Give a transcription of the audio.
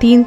3